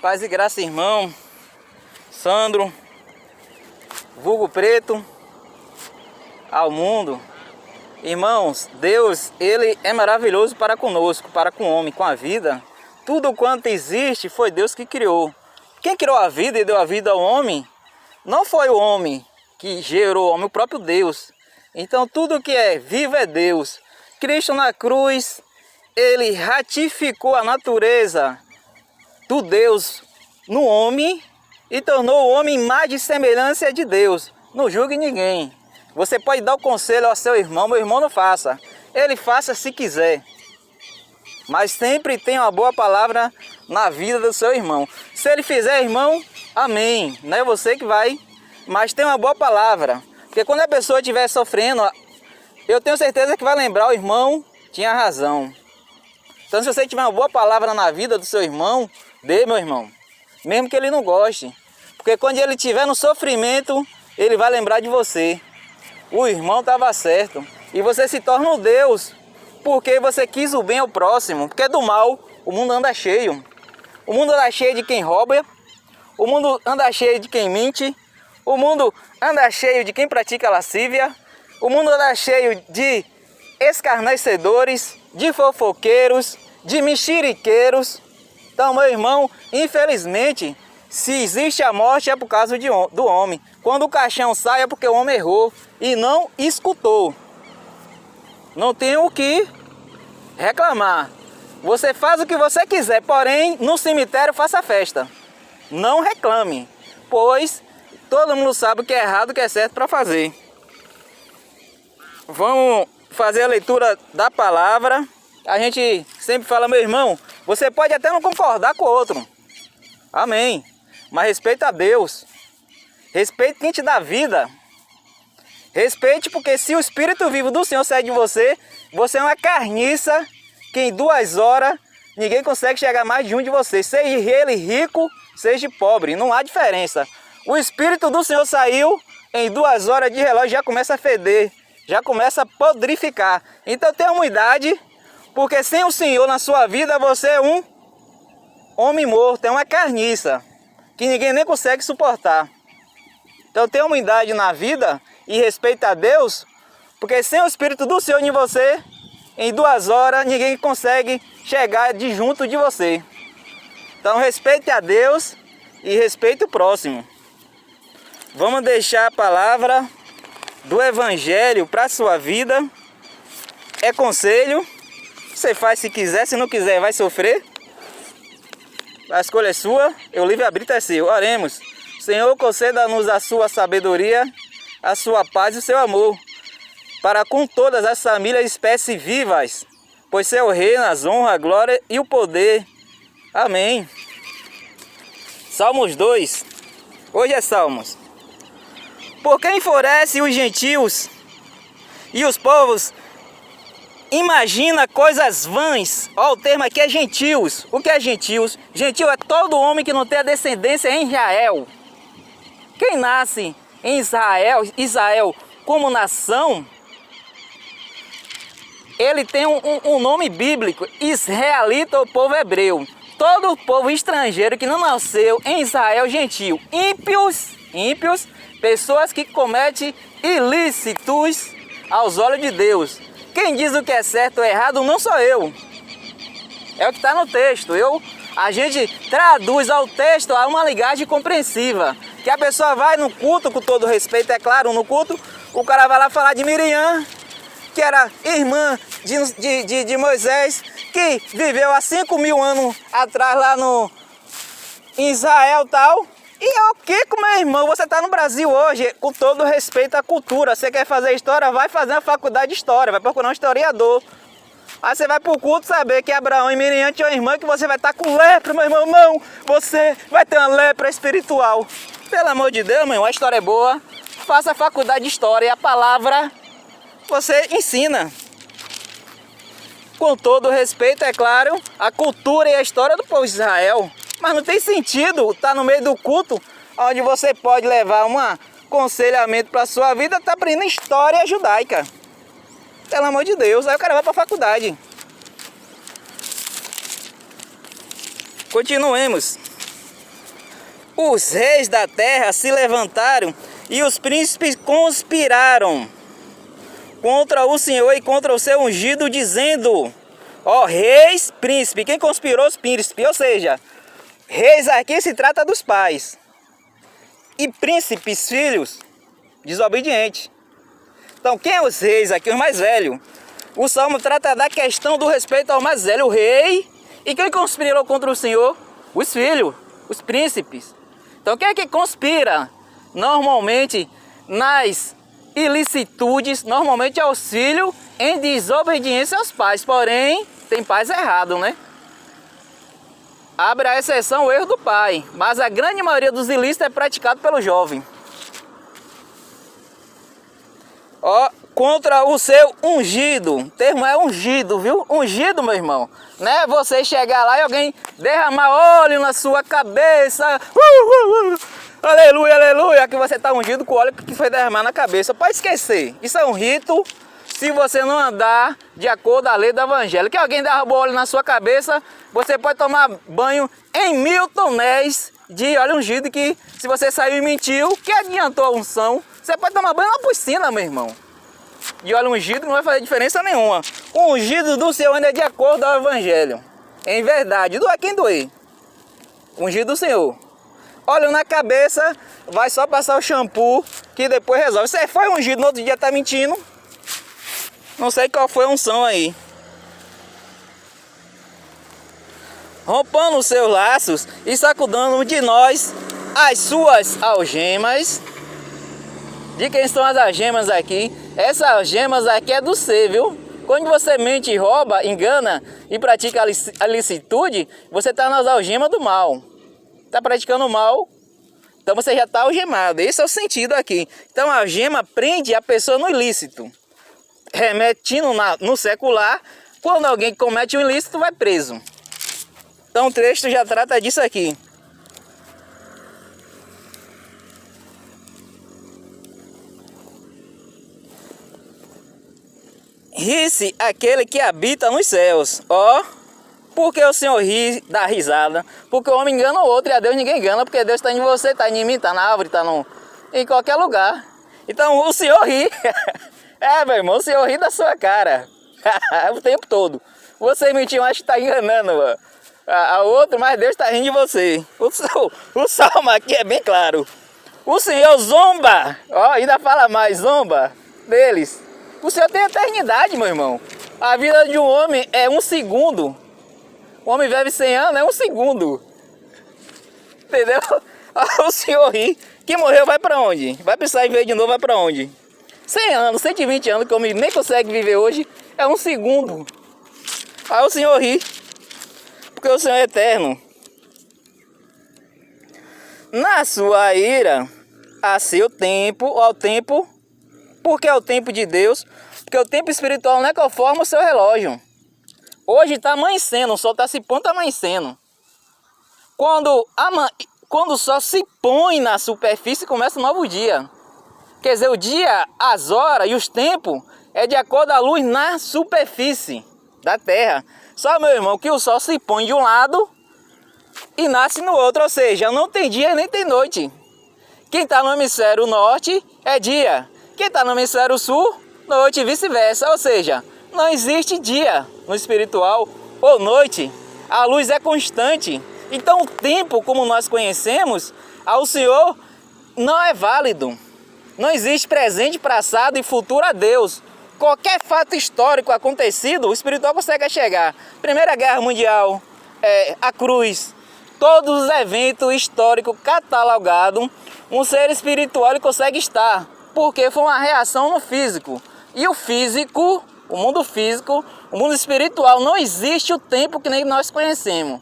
Paz e graça, irmão Sandro, vulgo preto, ao mundo. Irmãos, Deus, Ele é maravilhoso para conosco, para com o homem, com a vida. Tudo quanto existe foi Deus que criou. Quem criou a vida e deu a vida ao homem, não foi o homem que gerou o homem, o próprio Deus. Então tudo que é vivo é Deus. Cristo na cruz, Ele ratificou a natureza do Deus no homem e tornou o homem mais de semelhança de Deus. Não julgue ninguém. Você pode dar o conselho ao seu irmão, meu irmão não faça. Ele faça se quiser. Mas sempre tem uma boa palavra na vida do seu irmão. Se ele fizer, irmão, amém. Não é você que vai, mas tem uma boa palavra. Porque quando a pessoa estiver sofrendo, eu tenho certeza que vai lembrar, o irmão tinha razão. Então se você tiver uma boa palavra na vida do seu irmão, dê, meu irmão. Mesmo que ele não goste. Porque quando ele estiver no sofrimento, ele vai lembrar de você. O irmão estava certo. E você se torna um Deus. Porque você quis o bem ao próximo. Porque do mal, o mundo anda cheio. O mundo anda cheio de quem rouba. O mundo anda cheio de quem mente. O mundo anda cheio de quem pratica lascívia. O mundo anda cheio de escarnecedores, de fofoqueiros, de mexeriqueiros. Então, meu irmão, infelizmente, se existe a morte é por causa do homem. Quando o caixão sai é porque o homem errou e não escutou. Não tem o que reclamar. Você faz o que você quiser, porém, no cemitério faça festa. Não reclame, pois todo mundo sabe o que é errado e o que é certo para fazer. Vamos fazer a leitura da palavra. A gente sempre fala, meu irmão, você pode até não concordar com o outro. Amém. Mas respeita a Deus. Respeite quem te dá vida. Respeite, porque se o Espírito vivo do Senhor sair de você, você é uma carniça que em 2 horas ninguém consegue chegar mais de um de você. Seja ele rico, seja pobre, não há diferença. O Espírito do Senhor saiu, em 2 horas de relógio já começa a feder, já começa a podrificar. Então tenha humildade, porque sem o Senhor na sua vida você é um homem morto, é uma carniça, que ninguém nem consegue suportar. Então tenha humildade na vida e respeita a Deus, porque sem o Espírito do Senhor em você, em 2 horas ninguém consegue chegar de junto de você. Então respeite a Deus e respeite o próximo. Vamos deixar a palavra do Evangelho para a sua vida. É conselho. Você faz se quiser, se não quiser vai sofrer. A escolha é sua, o livre-arbítrio é seu. Oremos. Senhor, conceda-nos a sua sabedoria, a sua paz e o seu amor, para com todas as famílias e espécies vivas, pois seu reino, as honras, a glória e o poder. Amém. Salmos 2. Hoje é Salmos. Porque enfurece os gentios e os povos imagina coisas vãs. Ó, o termo aqui é gentios. O que é gentios? Gentio é todo homem que não tem a descendência em Israel. Quem nasce em Israel como nação, ele tem um nome bíblico, israelita ou povo hebreu. Todo povo estrangeiro que não nasceu em Israel, gentio. Ímpios, pessoas que cometem ilícitos aos olhos de Deus. Quem diz o que é certo ou errado não sou eu. É o que está no texto. A gente traduz ao texto a uma linguagem compreensiva. Que a pessoa vai no culto, com todo respeito, é claro, no culto, o cara vai lá falar de Miriam, que era irmã de Moisés, que viveu há 5.000 anos atrás lá em Israel e tal. E é o que, meu irmão? Você está no Brasil hoje, com todo respeito à cultura. Você quer fazer história? Vai fazer uma faculdade de história, vai procurar um historiador. Aí você vai para o culto saber que Abraão e Miriam tinham uma irmã, que você vai estar com lepra, meu irmão. Não, você vai ter uma lepra espiritual. Pelo amor de Deus, meu irmão, a história é boa. Faça a faculdade de história e a palavra você ensina. Com todo respeito, é claro, a cultura e a história do povo de Israel. Mas não tem sentido estar no meio do culto, onde você pode levar um aconselhamento para a sua vida, tá aprendendo história judaica. Pelo amor de Deus, aí o cara vai para a faculdade. Continuemos. os reis da terra se levantaram e os príncipes conspiraram contra o Senhor e contra o seu ungido, dizendo: ó, reis, príncipe. Quem conspirou? Os príncipes. Ou seja, reis aqui se trata dos pais. E príncipes, filhos, desobedientes. Então, quem é os reis aqui? Os mais velhos. O Salmo trata da questão do respeito ao mais velho, o rei. E quem conspirou contra o Senhor? Os filhos, os príncipes. Então, quem é que conspira? Normalmente, nas ilicitudes, normalmente é os filhos em desobediência aos pais. Porém, tem pais errados, né? Abre a exceção o erro do pai, mas a grande maioria dos ilícitos é praticado pelo jovem. Ó, contra o seu ungido. O termo é ungido, viu? Ungido, meu irmão. Né? Você chegar lá e alguém derramar óleo na sua cabeça. Aleluia, aleluia. Que você está ungido com o óleo que foi derramar na cabeça. Pode esquecer. Isso é um rito se você não andar de acordo com a lei do evangelho. Que alguém derramou óleo na sua cabeça, você pode tomar banho em 1000 tonéis de óleo ungido, que se você saiu e mentiu, que adiantou a unção? Você pode tomar banho na piscina, meu irmão. De óleo ungido não vai fazer diferença nenhuma. O ungido do Senhor ainda é de acordo ao evangelho. Em verdade, doer quem doer. Ungido do Senhor. Óleo na cabeça, vai só passar o shampoo, que depois resolve. Você foi ungido, no outro dia tá mentindo. Não sei qual foi a unção aí. Rompando os seus laços e sacudando de nós as suas algemas. De quem são as algemas aqui? Essas algemas aqui é do ser, viu? Quando você mente, rouba, engana e pratica a licitude, você está nas algemas do mal. Está praticando o mal, então você já está algemado. Esse é o sentido aqui. Então a algema prende a pessoa no ilícito. Remetindo no secular, quando alguém comete um ilícito, vai preso. Então o texto já trata disso aqui. Ri-se aquele que habita nos céus. Ó, porque o Senhor ri, dá risada. Porque o homem engana o outro e a Deus ninguém engana. Porque Deus está em você, está em mim, está na árvore, está em qualquer lugar. Então o Senhor ri. É, meu irmão, o Senhor ri da sua cara. O tempo todo. Você mentiu, acha que está enganando a outro, mas Deus está rindo de você. O salmo aqui é bem claro. O Senhor zomba. Ó, ainda fala mais, zomba deles. O Senhor tem eternidade, meu irmão. A vida de um homem é 1 segundo. O homem vive 100 anos, é 1 segundo. Entendeu? O Senhor ri. Quem morreu vai para onde? Vai precisar viver de novo, vai para onde? 100 anos, 120 anos, que o homem nem consegue viver hoje, é 1 segundo. Aí o Senhor ri. Porque o Senhor é eterno. Na sua ira, a seu tempo, ao tempo. Porque é o tempo de Deus, porque o tempo espiritual não é conforme o seu relógio. Hoje está amanhecendo, o sol está se pondo, está amanhecendo. Quando o sol se põe na superfície, começa um novo dia. Quer dizer, o dia, as horas e os tempos é de acordo com a luz na superfície da terra. Só, meu irmão, que o sol se põe de um lado e nasce no outro, ou seja, não tem dia nem tem noite. Quem está no hemisfério norte é dia. Quem está no hemisfério sul, noite e vice-versa. Ou seja, não existe dia no espiritual ou noite. A luz é constante. Então o tempo, como nós conhecemos, ao Senhor não é válido. Não existe presente, passado e futuro a Deus. Qualquer fato histórico acontecido, o espiritual consegue chegar. Primeira Guerra Mundial, a cruz, todos os eventos históricos catalogados, um ser espiritual ele consegue estar. Porque foi uma reação no físico. E o físico, o mundo físico, o mundo espiritual, não existe o tempo que nem nós conhecemos.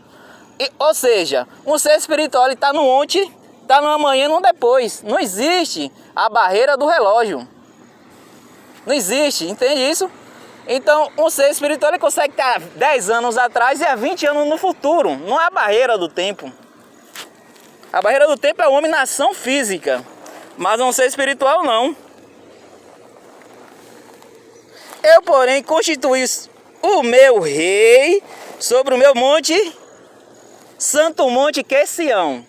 Ou seja, um ser espiritual está no ontem, está no amanhã e no depois. Não existe a barreira do relógio. Não existe, entende isso? Então, um ser espiritual ele consegue estar 10 anos atrás e há 20 anos no futuro. Não há barreira do tempo. A barreira do tempo é o homem na ação física. Mas não ser espiritual não. Eu, porém, constituí o meu rei sobre o meu monte, santo monte que é Sião.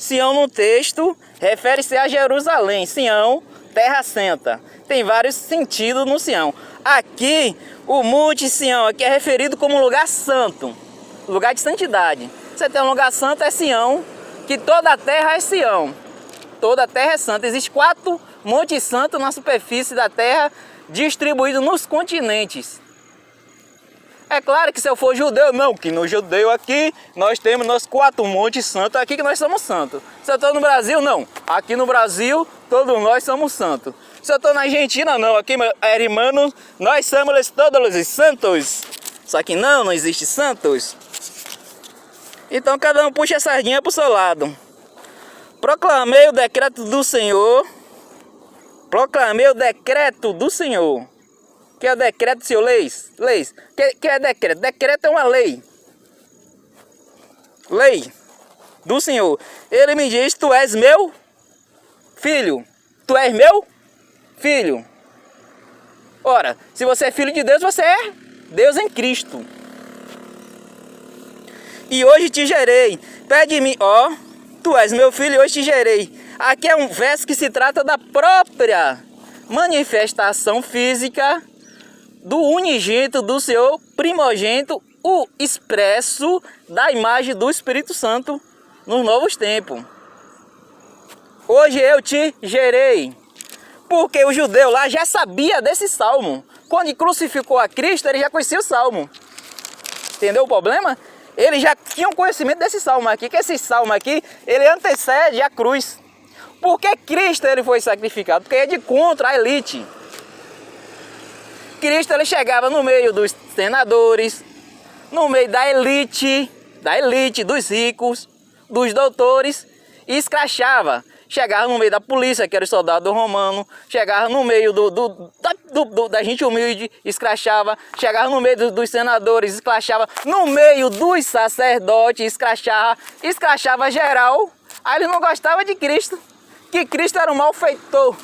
Sião no texto refere-se a Jerusalém. Sião, terra santa. Tem vários sentidos no Sião. Aqui, o Monte Sião aqui é referido como lugar santo, lugar de santidade. Você tem um lugar santo, é Sião, que toda a terra é Sião. Toda a terra é santa. Existem 4 montes santos na superfície da terra, distribuídos nos continentes. É claro que se eu for judeu, não, que no judeu aqui nós temos nossos 4 montes santos aqui que nós somos santos. Se eu estou no Brasil, não. Aqui no Brasil, todos nós somos santos. Se eu estou na Argentina, não. Aqui, irmãos, nós somos todos os santos. Só que não existe santos. Então cada um puxa a sardinha para o seu lado. Proclamei o decreto do Senhor. Proclamei o decreto do Senhor. Que é o decreto do Senhor, leis. Que é decreto? Decreto é uma lei. Lei do Senhor. Ele me diz, tu és meu filho. Tu és meu filho. Ora, se você é filho de Deus, você é Deus em Cristo. E hoje te gerei. Pede-me, ó, tu és meu filho e hoje te gerei. Aqui é um verso que se trata da própria manifestação física do unigênito do Senhor primogênito, o expresso da imagem do Espírito Santo nos novos tempos. Hoje eu te gerei. Porque o judeu lá já sabia desse salmo. Quando ele crucificou a Cristo, ele já conhecia o salmo. Entendeu o problema? Ele já tinha conhecimento desse salmo aqui, que esse salmo aqui, ele antecede a cruz. Por que Cristo ele foi sacrificado? Porque é de contra a elite. Cristo ele chegava no meio dos senadores, no meio da elite, dos ricos, dos doutores, e escrachava. Chegava no meio da polícia, que era o soldado romano, chegava no meio da gente humilde, escrachava, chegava no meio dos senadores, escrachava, no meio dos sacerdotes, escrachava geral. Aí ele não gostava de Cristo, que Cristo era um malfeitor,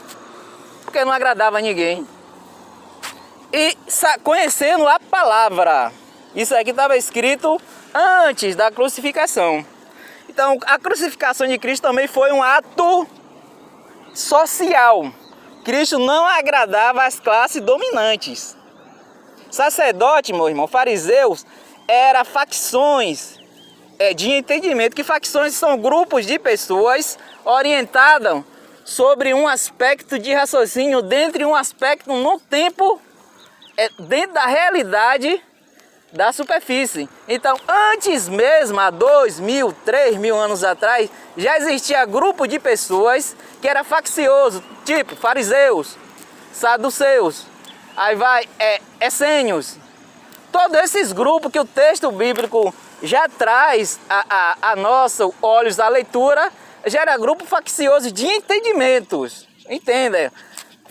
porque não agradava a ninguém. E conhecendo a palavra, isso aqui estava escrito antes da crucificação. Então, a crucificação de Cristo também foi um ato social. Cristo não agradava as classes dominantes. Sacerdote, meu irmão, fariseus, eram facções de entendimento. Que facções são grupos de pessoas orientadas sobre um aspecto de raciocínio, dentro de um aspecto no tempo, dentro da realidade da superfície. Então, antes mesmo, há 2.000, 3.000 anos atrás, já existia grupo de pessoas que era faccioso, tipo fariseus, saduceus, aí vai essênios. Todos esses grupos que o texto bíblico já traz a nossa olhos à leitura, já era grupo faccioso de entendimentos. Entenda?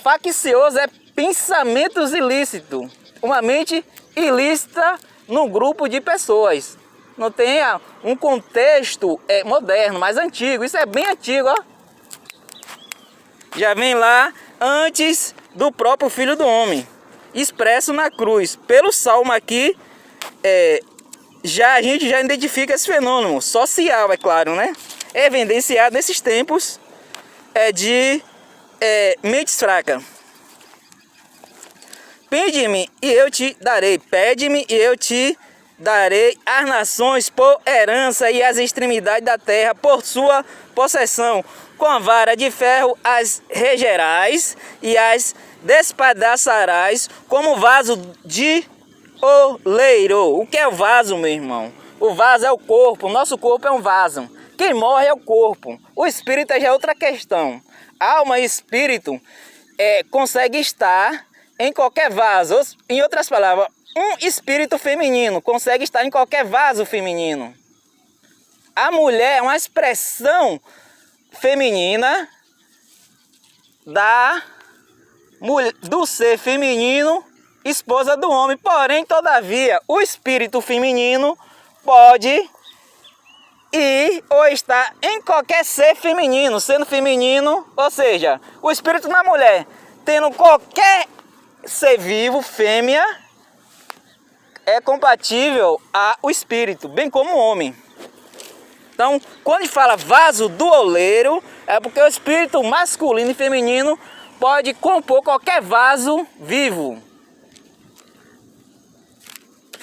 Faccioso é pensamentos ilícitos, uma mente ilícita num grupo de pessoas. Não tem um contexto moderno, mas antigo. Isso é bem antigo, ó. Já vem lá antes do próprio Filho do Homem, expresso na cruz. Pelo salmo aqui, a gente já identifica esse fenômeno social, é claro, né? É evidenciado nesses tempos de mentes fracas. Pede-me e eu te darei. Pede-me e eu te darei as nações por herança e as extremidades da terra por sua possessão. Com a vara de ferro as regerás e as despedaçarás como vaso de oleiro. O que é o vaso, meu irmão? O vaso é o corpo. O nosso corpo é um vaso. Quem morre é o corpo. O espírito já é outra questão. Alma e espírito consegue estar em qualquer vaso. Em outras palavras, um espírito feminino consegue estar em qualquer vaso feminino. A mulher é uma expressão feminina do ser feminino, esposa do homem. Porém, todavia, o espírito feminino pode ir ou estar em qualquer ser feminino, sendo feminino, ou seja, o espírito na mulher, tendo qualquer ser vivo, fêmea, é compatível ao espírito, bem como o homem. Então, quando fala vaso do oleiro, é porque o espírito masculino e feminino pode compor qualquer vaso vivo.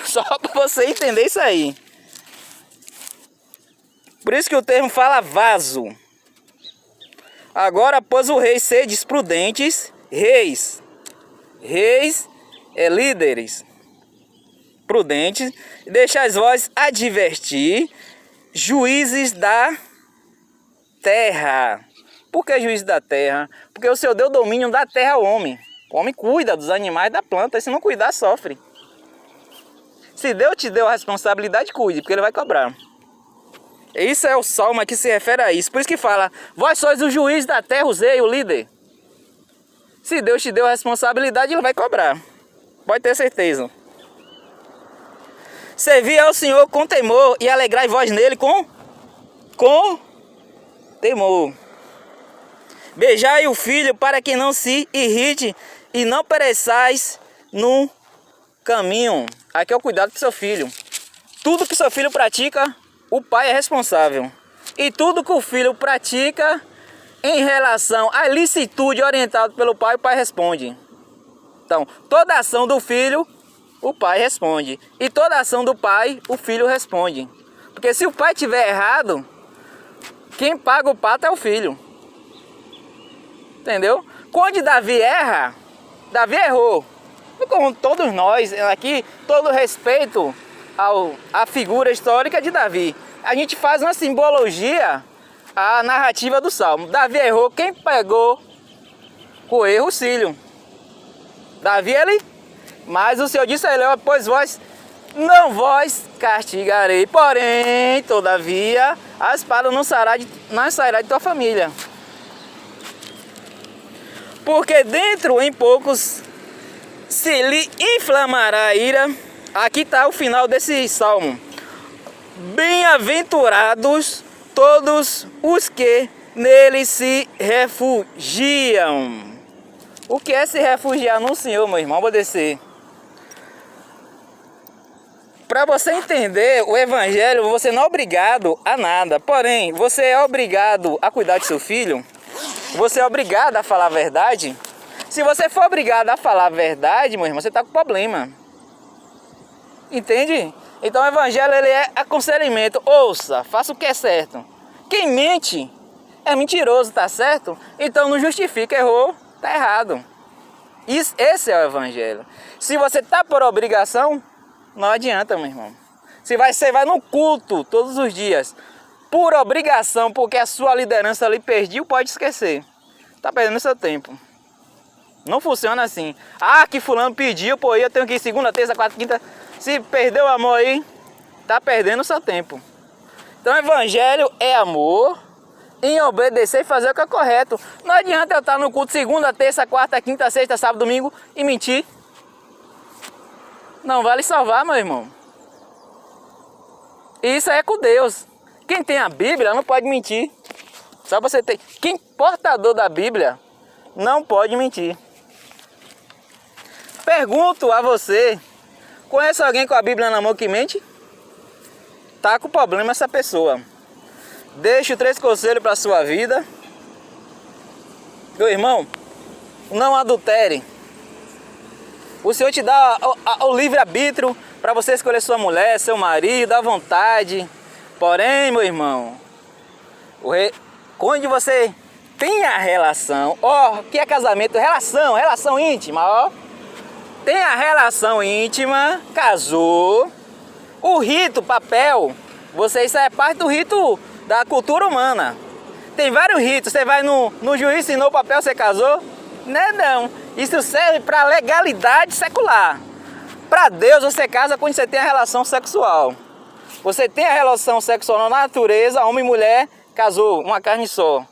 Só para você entender isso aí. Por isso que o termo fala vaso. Agora, após o rei sedes prudentes, reis líderes, prudentes, deixais vós advertir, juízes da terra. Por que juízes da terra? Porque o Senhor deu domínio da terra ao homem. O homem cuida dos animais e da planta, e se não cuidar, sofre. Se Deus te deu a responsabilidade, cuide, porque Ele vai cobrar. Isso é o salmo que se refere a isso. Por isso que fala, vós sois o juiz da terra, o rei, o líder. Se Deus te deu a responsabilidade, Ele vai cobrar. Pode ter certeza. Servi ao Senhor com temor e alegrai vós nele com temor. Beijai o filho para que não se irrite e não pereçais no caminho. Aqui é o cuidado do seu filho. Tudo que seu filho pratica, o pai é responsável. E tudo que o filho pratica em relação à licitude orientada pelo pai, o pai responde. Então, toda ação do filho, o pai responde. E toda ação do pai, o filho responde. Porque se o pai estiver errado, quem paga o pato é o filho. Entendeu? Quando Davi erra, Davi errou. Como todos nós aqui, todo respeito à figura histórica de Davi. A gente faz uma simbologia à narrativa do Salmo. Davi errou, quem pegou o erro? O filho. Davi, mas o Senhor disse a ele, pois vós não vós castigarei, porém, todavia, a espada não sairá de tua família. Porque dentro em poucos se lhe inflamará a ira. Aqui está o final desse salmo. Bem-aventurados todos os que nele se refugiam. O que é se refugiar no Senhor, meu irmão? Vou descer. Para você entender o Evangelho, você não é obrigado a nada. Porém, você é obrigado a cuidar do seu filho. Você é obrigado a falar a verdade. Se você for obrigado a falar a verdade, meu irmão, você está com problema. Entende? Então o Evangelho, ele é aconselhamento. Ouça, faça o que é certo. Quem mente é mentiroso, tá certo? Então não justifica, errou, tá errado. Esse é o Evangelho. Se você tá por obrigação, não adianta, meu irmão. Você vai no culto todos os dias, por obrigação, porque a sua liderança ali perdeu, pode esquecer. Tá perdendo seu tempo. Não funciona assim. Ah, que fulano pediu, pô, eu tenho que ir segunda, terça, quarta, quinta. Se perdeu o amor aí, tá perdendo o seu tempo. Então o Evangelho é amor em obedecer e fazer o que é correto. Não adianta eu estar no culto segunda, terça, quarta, quinta, sexta, sábado, domingo e mentir. Não vale salvar, meu irmão. Isso é com Deus. Quem tem a Bíblia não pode mentir. Só você tem. Quem portador da Bíblia não pode mentir. Pergunto a você, conhece alguém com a Bíblia na mão que mente? Tá com problema essa pessoa. Deixo 3 conselhos para a sua vida. Meu irmão, não adultere. O Senhor te dá o livre-arbítrio para você escolher sua mulher, seu marido, à vontade. Porém, meu irmão, quando você tem a relação, que é casamento? Relação íntima, tem a relação íntima, casou, o rito, papel, isso é parte do rito da cultura humana. Tem vários ritos, você vai no juiz, assinou o papel, você casou? Não. Isso serve para legalidade secular. Para Deus, você casa quando você tem a relação sexual. Você tem a relação sexual na natureza, homem e mulher, casou, uma carne só.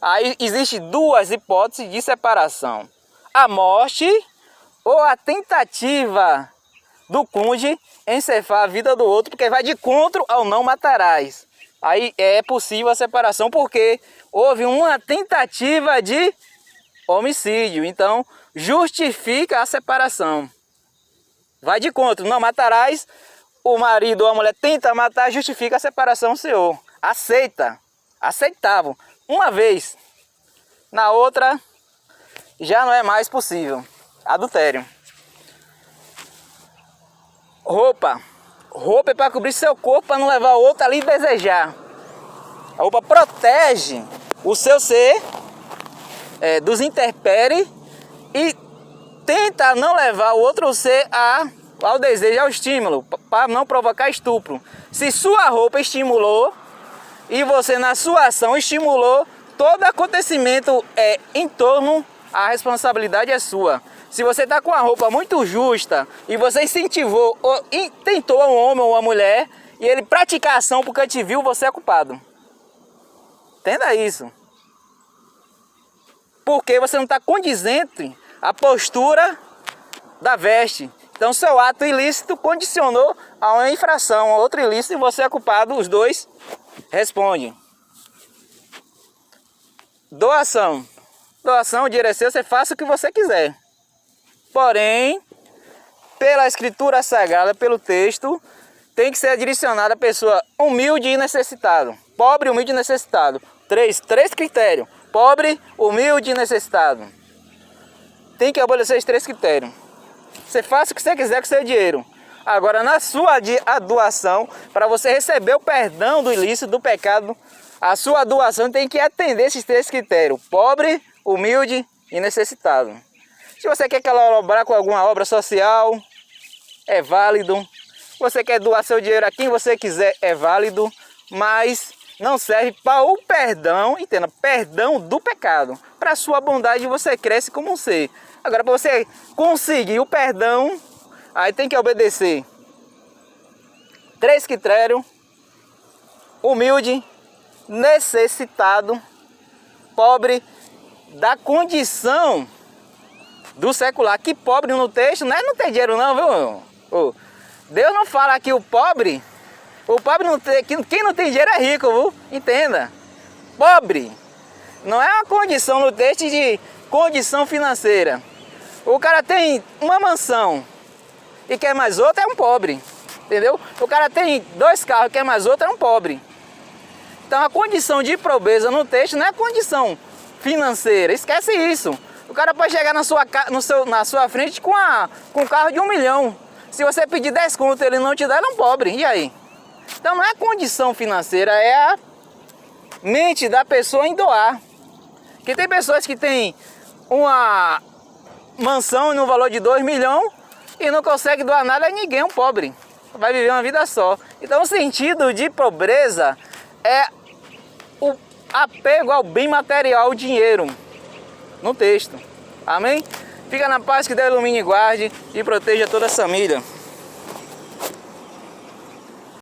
Aí existe 2 hipóteses de separação. A morte ou a tentativa do cônjuge em ceifar a vida do outro, porque vai de encontro ao não matarás. Aí é possível a separação porque houve uma tentativa de homicídio. Então justifica a separação. Vai de encontro, não matarás. O marido ou a mulher tenta matar, justifica a separação, Senhor. aceitavam uma vez, na outra já não é mais possível. Adultério. Roupa é para cobrir seu corpo, para não levar o outro ali e desejar. A roupa protege o seu ser dos intempéries e tenta não levar o outro ser ao desejo, ao estímulo, para não provocar estupro. Se sua roupa estimulou e você na sua ação estimulou, todo acontecimento em torno, a responsabilidade é sua. Se você está com a roupa muito justa e você incentivou ou tentou um homem ou uma mulher e ele praticar a ação porque te viu, você é culpado. Entenda isso. Porque você não está condizente à postura da veste. Então seu ato ilícito condicionou a uma infração, a outro ilícito, e você é culpado, os dois respondem. Doação. Doação, o dinheiro é seu, você faça o que você quiser. Porém, pela escritura sagrada, pelo texto, tem que ser direcionada a pessoa humilde e necessitado. Pobre, humilde e necessitado. Três critérios. Pobre, humilde e necessitado. Tem que obedecer esses 3 critérios. Você faça o que você quiser com seu dinheiro. Agora, na sua doação, para você receber o perdão do ilícito, do pecado, a sua doação tem que atender esses 3 critérios. Pobre, humilde e necessitado. Se você quer colaborar com alguma obra social, é válido. Você quer doar seu dinheiro a quem você quiser, é válido. Mas não serve para o perdão, entenda, perdão do pecado. Para a sua bondade você cresce como um ser. Agora, para você conseguir o perdão, aí tem que obedecer 3 critérios: humilde, necessitado, pobre, da condição do secular. Que pobre no texto não é não ter dinheiro não, viu? Deus não fala que o pobre não tem, quem não tem dinheiro é rico, viu? Entenda. Pobre não é uma condição no texto de condição financeira. O cara tem uma mansão e quer mais outra, é um pobre. Entendeu? O cara tem 2 carros e quer mais outra, é um pobre. Então a condição de pobreza no texto não é condição financeira. Esquece isso. O cara pode chegar na sua frente com um carro de 1 milhão. Se você pedir 10 conto e ele não te dá, ele é um pobre. E aí? Então não é condição financeira, é a mente da pessoa em doar. Porque tem pessoas que têm uma mansão no valor de 2 milhões e não consegue doar nada a ninguém, é um pobre. Vai viver uma vida só. Então o sentido de pobreza é o apego ao bem material, o dinheiro, no texto. Amém? Fica na paz, que Deus ilumine e guarde e proteja toda a família.